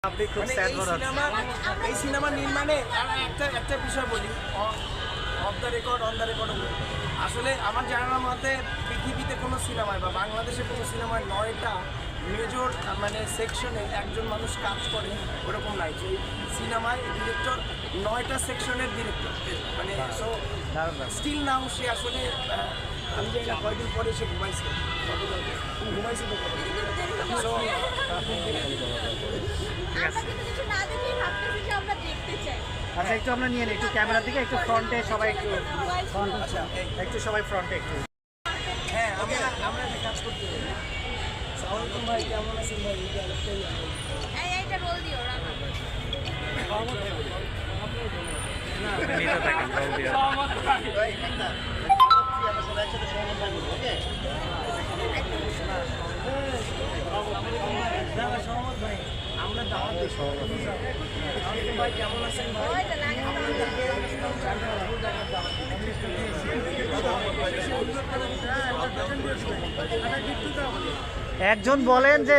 আপনি খুব স্যাড মনে হচ্ছে। এই সিনেমা নির্মাণে একটা বিষয় বলি, of the record on the record. আসলে আমার জানার মতে পৃথিবীতে কোনো সিনেমায় বা বাংলাদেশে কোনো সিনেমায় 9টা মেজর মানে সেকশনে একজন মানুষ কাজ করে ওরকম নাই। যে সিনেমায় ডিরেক্টর 9টা সেকশনের ডিরেক্টর, মানে সো স্টিল নাও সে আসলে আমি জানি না কয়েকদিন পরে সে ঘুমাইছে তো সো আচ্ছা, একটু আমরা নিয়ে নিই, একটু ক্যামেরার দিকে, একটু ফ্রন্টে সবাই, একটু সবাই ফ্রন্টে একটু। হ্যাঁ, আমরা একটা কাজ করতে পারি। সালামালাইকুম ভাই, কেমন আছেন ভাই? এইটা রোল দিও রানা। নিতে থাকেন, রোল দিয়ে। সহমত ভাই, আমরা দাওয়াত দিই। সালামালাইকুম ভাই, কেমন আছেন ভাই? ওইটা লাগে একজন বলেন যে